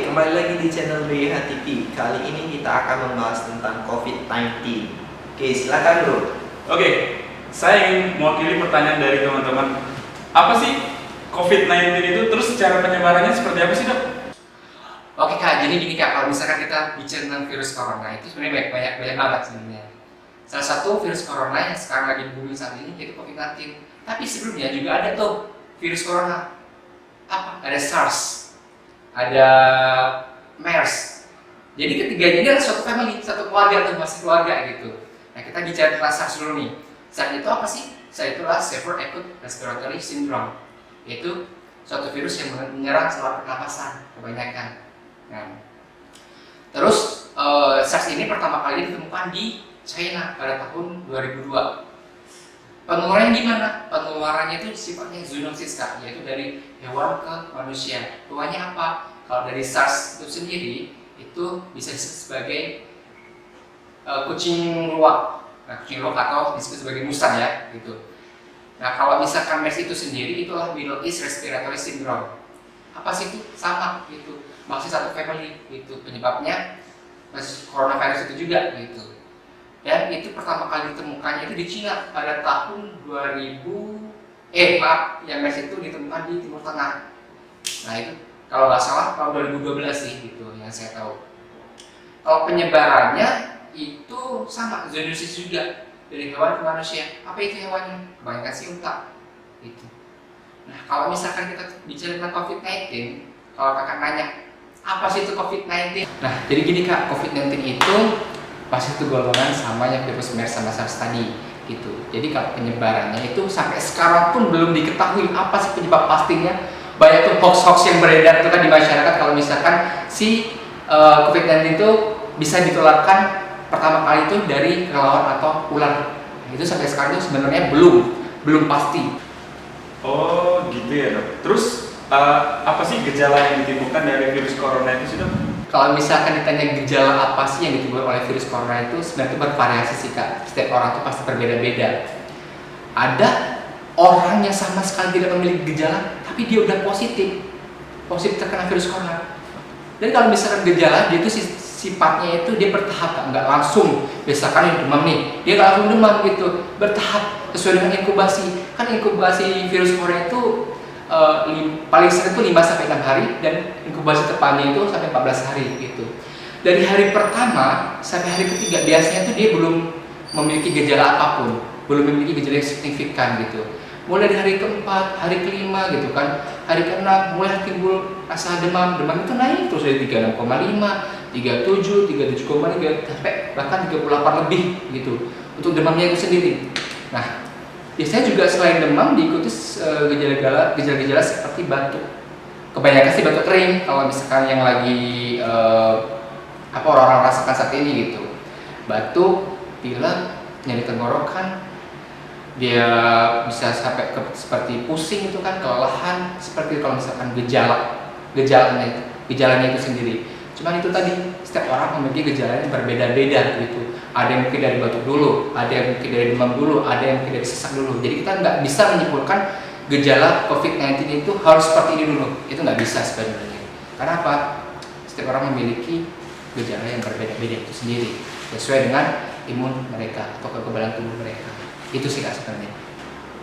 Kembali lagi di channel BH TV. Kali ini kita akan membahas tentang COVID-19. Oke, silakan bro. Oke, saya ingin mewakili pertanyaan dari teman-teman. Apa sih COVID-19 itu? Terus cara penyebarannya seperti apa sih, Dok? Oke Kak, jadi gini Kak, kalau misalkan kita bicara tentang virus corona itu sebenarnya banyak banget sebenarnya. Salah satu virus corona yang sekarang lagi booming saat ini yaitu COVID-19. Tapi sebelumnya juga ada tuh virus corona. Apa? Ada SARS, ada MERS. Jadi ketiganya ini adalah suatu family, satu keluarga tuh, masih keluarga gitu. Nah kita bicara tentang SARS dulu nih. SARS itu apa sih? SARS itu adalah Severe Acute Respiratory Syndrome, yaitu suatu virus yang menyerang saluran pernapasan kebanyakan. Nah, terus SARS ini pertama kali ditemukan di China pada tahun 2002. Penularannya gimana? Penularannya itu sifatnya zoonosis Kak, yaitu dari hewan ke manusia. Keluarnya apa? Kalau dari SARS itu sendiri itu bisa disebut sebagai kucing luwak. Nah, kucing luwak atau disebut sebagai musang ya, gitu. Nah, kalau misalkan MERS itu sendiri itulah Middle East Respiratory Syndrome. Apa sih itu? Sama gitu. Masih satu family gitu. Penyebabnya masih coronavirus itu juga gitu. Dan itu pertama kali ditemukannya itu di Cina pada tahun 2000 yang MERS itu ditemukan di Timur Tengah. Nah itu kalau nggak salah tahun 2012 sih gitu yang saya tahu. Kalau penyebarannya itu sama zoonosis juga dari hewan ke manusia. Apa itu hewannya? Kebanyakan sih unta gitu. Nah kalau misalkan kita bicara tentang COVID-19, kalau kakak nanya apa sih itu COVID-19? Nah jadi gini Kak, COVID-19 itu pasti itu golongan sama yang virus MERS sama SARS tadi gitu. Jadi kalau penyebarannya itu sampai sekarang pun belum diketahui apa sih penyebab pastinya. Banyak tuh hoax-hoax yang beredar itu kan di masyarakat kalau misalkan si COVID-19 itu bisa ditularkan pertama kali itu dari kelelawar atau ular. Itu sampai sekarang itu sebenarnya belum pasti. Oh gitu ya, Dok. Terus apa sih gejala yang ditimbulkan dari virus corona itu sih, Dok? Kalau misalkan ditanya gejala apa sih yang ditimbulkan oleh virus corona itu sebenarnya itu bervariasi sih Kak. Setiap orang itu pasti berbeda-beda. Ada orang yang sama sekali tidak memiliki gejala tapi dia udah positif terkena virus corona. Dan kalau misalkan gejala dia itu sifatnya itu dia bertahap, nggak langsung. Misalkan demam nih, dia nggak langsung demam gitu, bertahap sesuai dengan inkubasi. Kan inkubasi virus corona itu paling sering itu 5-6 hari dan inkubasi tepatnya itu sampai 14 hari gitu. Dari hari pertama sampai hari ketiga biasanya tuh dia belum memiliki gejala apapun, belum memiliki gejala yang signifikan gitu. Mulai dari hari keempat, hari kelima gitu kan, hari keenam mulai timbul rasa demam itu naik terus dari 36,5, 37, 37,3 sampai bahkan 38 lebih gitu untuk demamnya itu sendiri. Nah biasanya juga selain demam diikuti gejala-gejala seperti batuk. Kebanyakan sih batuk kering kalau misalkan yang lagi orang-orang rasakan saat ini gitu. Batuk, pilek, nyeri tenggorokan, dia bisa sampai ke seperti pusing itu kan, kelelahan, seperti kalau misalkan gejalanya itu sendiri. Cuman itu tadi setiap orang memiliki gejala yang berbeda-beda gitu. Ada yang mungkin dari batuk dulu, ada yang mungkin dari demam dulu, ada yang mungkin dari sesak dulu. Jadi kita nggak bisa menyimpulkan gejala COVID-19 itu harus seperti ini dulu. Itu nggak bisa sebenarnya. Karena apa? Setiap orang memiliki gejala yang berbeda-beda itu sendiri sesuai dengan imun mereka atau kekebalan tubuh mereka. Itu sih Kak sebenarnya.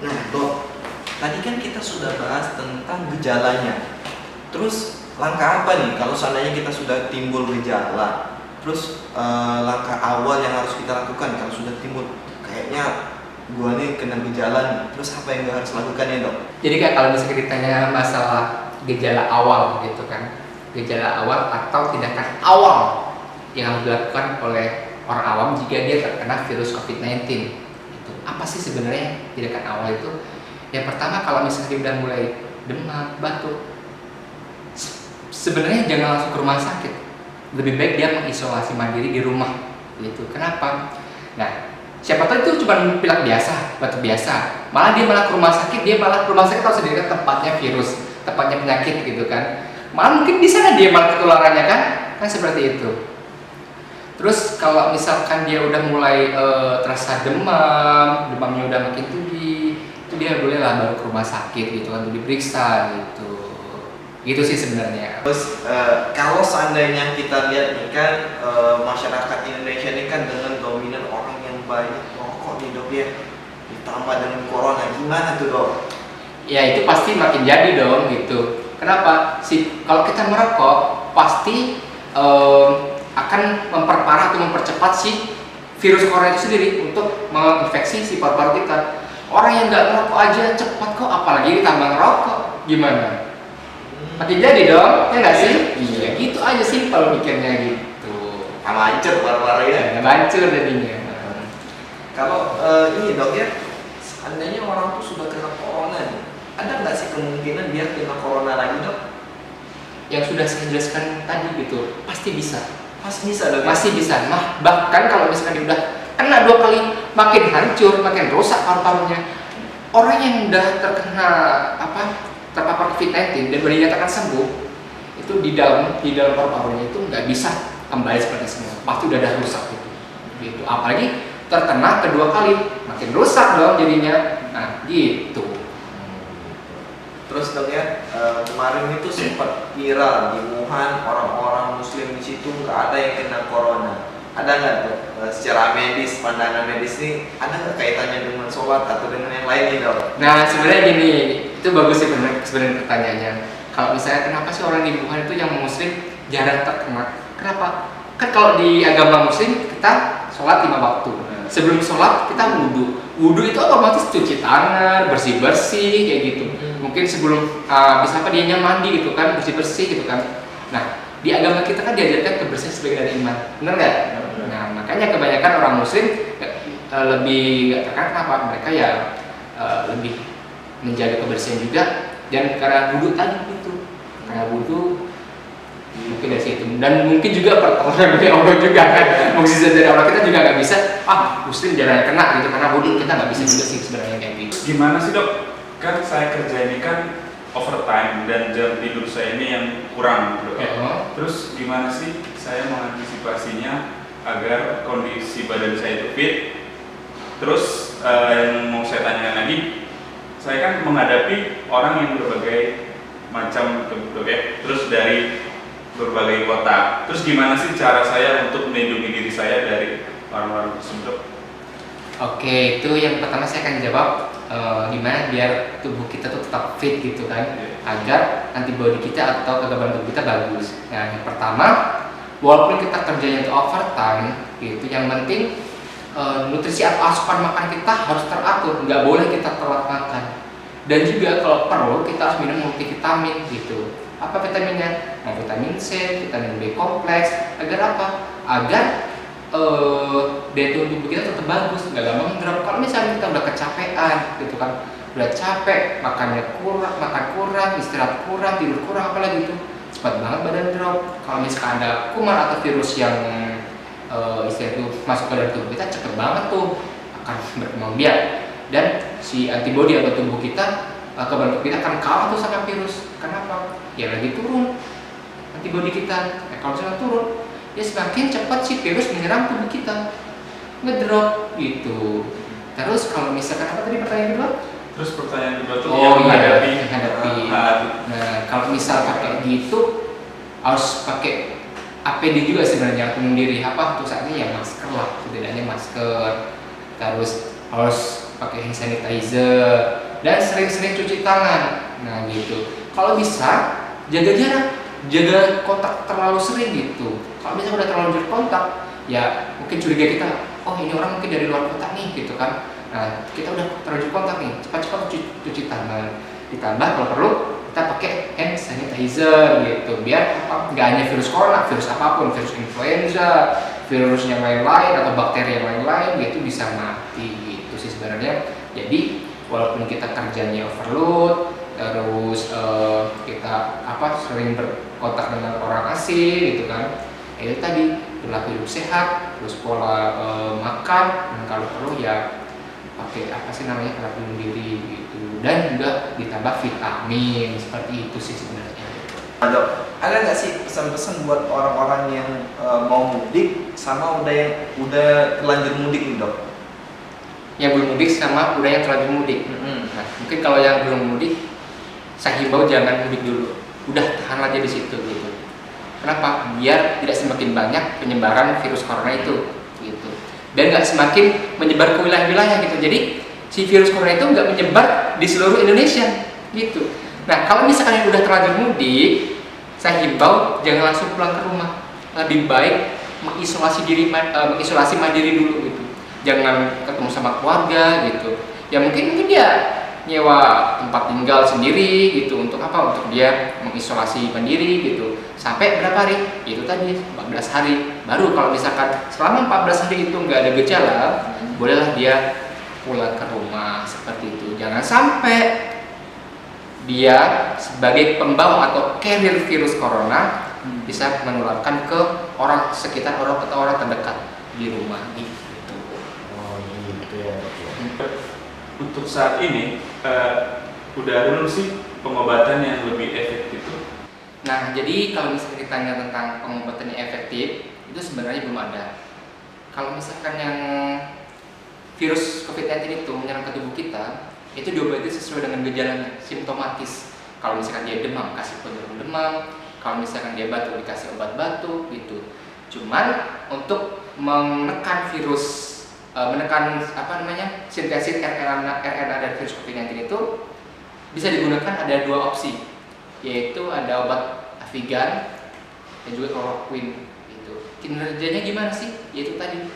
Nah Dok, tadi kan kita sudah bahas tentang gejalanya. Terus langkah apa nih kalau seandainya kita sudah timbul gejala? Terus langkah awal yang harus kita lakukan kalau sudah timbul kayaknya gua nih kena gejala nih. Terus apa yang harus lakukan ya Dok? Jadi Kak kalau misalnya ditanya masalah gejala awal gitu kan, gejala awal atau tindakan awal yang harus dilakukan oleh orang awam jika dia terkena virus COVID-19 itu apa sih sebenarnya tindakan awal itu? Yang pertama kalau misalnya dia udah mulai demam, batuk, sebenarnya jangan langsung ke rumah sakit. Lebih baik dia mengisolasi mandiri di rumah gitu. Kenapa? Nah, siapa tahu itu cuma pilek biasa, batuk biasa. Malah ke rumah sakit, tahu sendiri kan tempatnya virus, tempatnya penyakit gitu kan. Malah mungkin di sana dia malah ketularannya kan seperti itu. Terus kalau misalkan dia udah mulai terasa demamnya udah makin tinggi, itu dia bolehlah baru ke rumah sakit gitu kan, untuk diperiksa gitu. Gitu sih sebenarnya. Terus kalau seandainya kita lihat nih kan masyarakat Indonesia ini kan dengan dominan orang yang banyak merokok nih dok ya, ditambah dengan corona, gimana tuh dok? Ya itu pasti makin jadi dong gitu. Kenapa? Kalau kita merokok pasti akan memperparah atau mempercepat si virus corona itu sendiri untuk menginfeksi si paru-paru kita. Orang yang nggak merokok aja cepat kok, apalagi ditambah ngerokok, gimana? Makin jadi dong, ya nggak sih? Iya, gitu aja simpel mikirnya gitu. Hancur paru-paru ya. Ya, hancur jadinya. Kalau ini dok ya, seandainya orang tuh sudah kena corona nih, ada nggak sih kemungkinan dia kena corona lagi dok? Yang sudah saya jelaskan tadi gitu, pasti bisa. Pasti bisa dok. Pasti bisa. Bahkan kalau misalkan dia udah kena 2 kali, makin hancur, makin rusak paru-parunya. Orang yang udah terkena terpapar COVID-19 dan sudah dinyatakan sembuh, itu di dalam paru-parunya itu nggak bisa kembali seperti semula. Pasti udah ada rusak gitu. Apalagi terkena kedua kali, makin rusak dong jadinya. Nah, gitu. Terus dok ya, kemarin itu sempat viral di Wuhan, orang-orang Muslim di situ nggak ada yang kena corona. Ada nggak dok? Secara medis, pandangan medis ini ada nggak kaitannya dengan sholat atau dengan yang lain nih dok? Nah, sebenarnya gini, itu bagus sih sebenarnya pertanyaannya. Kalau misalnya kenapa sih orang di Wuhan itu yang Muslim jarang terkena? Kenapa? Kan kalau di agama Muslim kita sholat 5 waktu. Sebelum sholat kita wudhu. Wudhu itu otomatis cuci tangan, bersih-bersih kayak gitu. Mungkin sebelum dia mandi gitu kan, bersih-bersih gitu kan. Nah, di agama kita kan diajarkan kebersihan sebagai dari iman, benar nggak? Nah, makanya kebanyakan orang Muslim lebih nggak terkena. Kenapa? Mereka ya lebih menjaga kebersihan juga, dan karena wudhu tadi itu, karena wudhu mungkin dari situ, dan mungkin juga pertolongan dari Allah juga kan, mukjizat dari Allah, kita juga nggak bisa Muslim jarang kena gitu karena wudhu, kita nggak bisa juga sih sebenarnya kayak gitu. Gimana sih dok? Kan saya kerja ini kan overtime dan jam tidur saya ini yang kurang dok. Terus gimana sih saya mengantisipasinya agar kondisi badan saya itu fit? Terus yang mau saya tanyakan lagi, saya kan menghadapi orang yang berbagai macam dok ya, terus dari berbagai kota. Terus gimana sih cara saya untuk melindungi diri saya dari orang-orang tersebut? Oke, itu yang pertama saya akan jawab gimana biar tubuh kita tuh tetap fit gitu kan, agar antibody kita atau kekebalan tubuh kita bagus. Nah, yang pertama, walaupun kita kerjanya itu overtime gitu, yang penting nutrisi atau asupan makan kita harus teratur, nggak boleh kita telat makan. Dan juga kalau perlu kita harus minum multivitamin gitu. Apa vitaminnya? Nah, vitamin C, vitamin B kompleks. Agar apa? Agar daya tubuh kita tetap bagus, nggak gampang drop. Kalau misalnya kita udah kecapean gitu kan, udah capek, makan kurang, istirahat kurang, tidur kurang, apalagi itu cepat banget badan drop. Kalau misalkan ada kuman atau virus yang istilah itu masuk ke dalam tubuh kita, cepet banget tuh akan berkembang biak, dan si antibody atau tubuh kita, kekebalan tubuh kita akan kalah tuh sama virus. Kenapa? Ya lagi turun antibody kita. Kalau misalnya turun, ya semakin cepat si virus menyerang tubuh kita, ngedrop gitu. Terus kalau misalkan apa tadi pertanyaan kedua? Terus pertanyaan kedua tuh menghadapi. Nah, Kalau misal pakai gitu harus pakai APD juga sebenarnya, pelindung diri. Apa untuk saat ini ya masker lah, setidaknya masker. Terus harus pakai hand sanitizer dan sering-sering cuci tangan. Nah gitu. Kalau bisa jaga jarak, jaga kontak terlalu sering gitu. Kalau misalnya udah terlalu berkontak, ya mungkin curiga kita, oh ini orang mungkin dari luar kota nih gitu kan. Nah, kita udah terlanjur kontak nih, cepat-cepat cuci tangan. Ditambah kalau perlu kita pakai hand sanitizer gitu, biar nggak hanya virus corona, virus apapun, virus influenza, virus yang lain-lain atau bakteri yang lain-lain gitu bisa mati gitu sih sebenarnya. Jadi walaupun kita kerjanya overload, terus kita sering berkontak dengan orang asing gitu kan, itu tadi berlaku hidup sehat, terus pola makan, dan kalau perlu ya pakai alat pelindung diri gitu, dan juga ditambah vitamin, seperti itu sih sebenarnya. Dok, ada nggak sih pesan-pesan buat orang-orang yang mau mudik sama udah terlanjur mudik nih dok? Yang belum mudik sama udah yang terlanjur mudik. Nah, mungkin kalau yang belum mudik, saya himbau jangan mudik dulu. udah tahan aja di situ gitu. Kenapa? Biar tidak semakin banyak penyebaran virus corona itu gitu. Biar nggak semakin menyebar ke wilayah-wilayah gitu. Jadi si virus corona itu nggak menyebar di seluruh Indonesia gitu. Nah, kalau misalkan yang udah terlanjur mudik, saya himbau jangan langsung pulang ke rumah. Lebih baik mengisolasi mandiri dulu gitu. Jangan ketemu sama keluarga gitu. Ya mungkin dia nyewa tempat tinggal sendiri gitu. Untuk apa? Untuk dia mengisolasi mandiri gitu. Sampai berapa hari? Itu tadi 14 hari. Baru kalau misalkan selama 14 hari itu nggak ada gejala, bolehlah dia pulang ke rumah seperti itu. Jangan sampai dia sebagai pembawa atau carrier virus corona bisa menularkan ke orang sekitar atau orang terdekat di rumah gitu. Oh gitu ya. Untuk saat ini udah ada belum sih pengobatan yang lebih efektif itu? Nah, jadi kalau misalnya ditanya tentang pengobatan yang efektif, itu sebenarnya belum ada. Kalau misalkan yang virus COVID-19 itu menyerang ke tubuh kita, itu diobati sesuai dengan gejalanya, simptomatis. Kalau misalkan dia demam, kasih penurun demam. Kalau misalkan dia batuk, dikasih obat batuk gitu. Cuman untuk menekan virus, menekan sintesis RNA dari virus COVID-19 itu bisa digunakan ada dua opsi, yaitu ada obat Avigan dan juga chloroquine gitu. Kinerjanya gimana sih? Yaitu tadi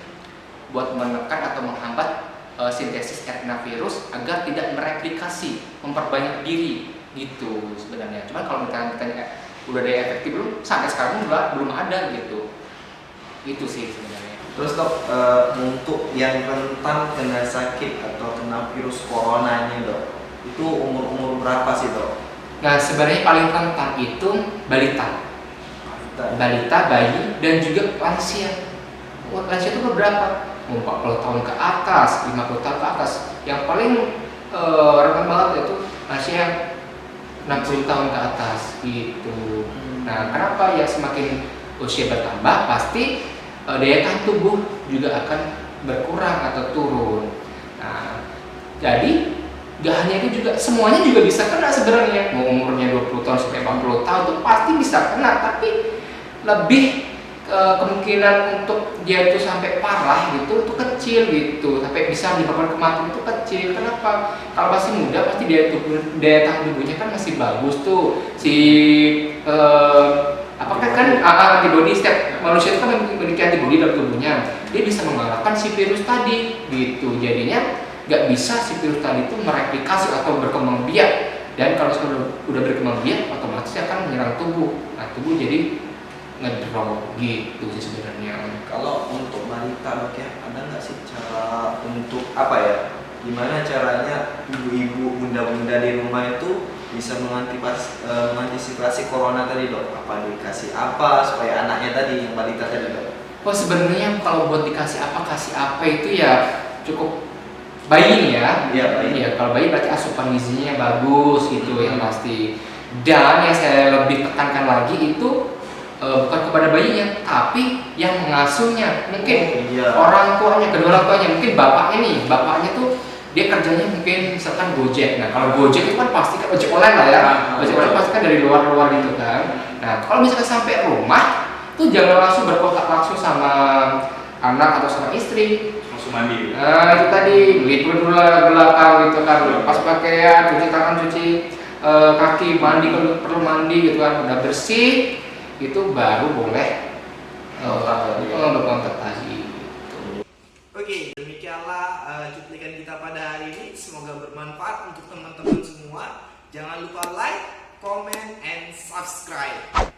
buat menekan atau menghambat sintesis RNA virus agar tidak mereplikasi, memperbanyak diri gitu sebenarnya. Cuman kalau misalnya udah ada efektif belum? Sampai sekarang belum ada gitu. Itu sih sebenarnya. Terus dok, untuk yang rentan kena sakit atau kena virus coronanya dok, itu umur berapa sih dok? Nah, sebenarnya paling rentan itu balita, bayi, dan juga lansia. Lansia itu berapa? 40 tahun ke atas, 50 tahun ke atas. Yang paling rentan banget itu lansia 60 tahun ke atas gitu. Nah, kenapa? Ya semakin usia bertambah, pasti daya tahan tubuh juga akan berkurang atau turun. Nah, jadi gak hanya itu juga, semuanya juga bisa kena sebenarnya. Mau umurnya 20 tahun sampai 40 tahun itu pasti bisa kena, tapi lebih kemungkinan untuk dia itu sampai parah gitu itu kecil gitu, sampai bisa menyebabkan kematian itu kecil. Kenapa? Kalau masih muda pasti daya tahan tubuhnya kan masih bagus tuh. Antibody, setiap manusia itu kan memiliki antibody dalam tubuhnya, dia bisa mengalahkan si virus tadi gitu. Jadinya nggak bisa si virus tadi itu mereplikasi atau berkembang biak, dan kalau udah berkembang biak otomatis akan menyerang tubuh. Nah, tubuh jadi ngedrop gitu sih sebenarnya. Kalau untuk balita dok ya, ada nggak sih cara untuk gimana caranya ibu-ibu, bunda-bunda di rumah itu bisa mengantisipasi corona tadi dok? Apa dikasih apa supaya anaknya tadi yang balita tadi dok? Oh, sebenarnya kalau buat dikasih apa itu ya cukup bayi nih ya. Iya, bayi. Iya, kalau bayi berarti asupan gizinya bagus gitu yang pasti. Dan yang saya lebih tekankan lagi itu bukan kepada bayinya, tapi yang mengasuhnya. Mungkin orang tuanya, kedua orang tuanya, mungkin bapaknya tuh dia kerjanya mungkin misalkan Gojek. Nah, kalau Gojek itu kan pasti kan ojek online lah ya. Ojek online pasti kan dari luar gitu kan. Nah, kalau misalkan sampai rumah tuh jangan langsung berkontak langsung sama anak atau sama istri. Langsung mandi. Nah, itu tadi libur dulu belakang gitu kan, lepas pakaian, cuci tangan, cuci kaki, mandi kalau perlu mandi gitu kan, udah bersih itu baru boleh berkontak lagi. Oke, demikianlah cuplikan kita pada hari ini. Semoga bermanfaat untuk teman-teman semua. Jangan lupa like, comment, and subscribe.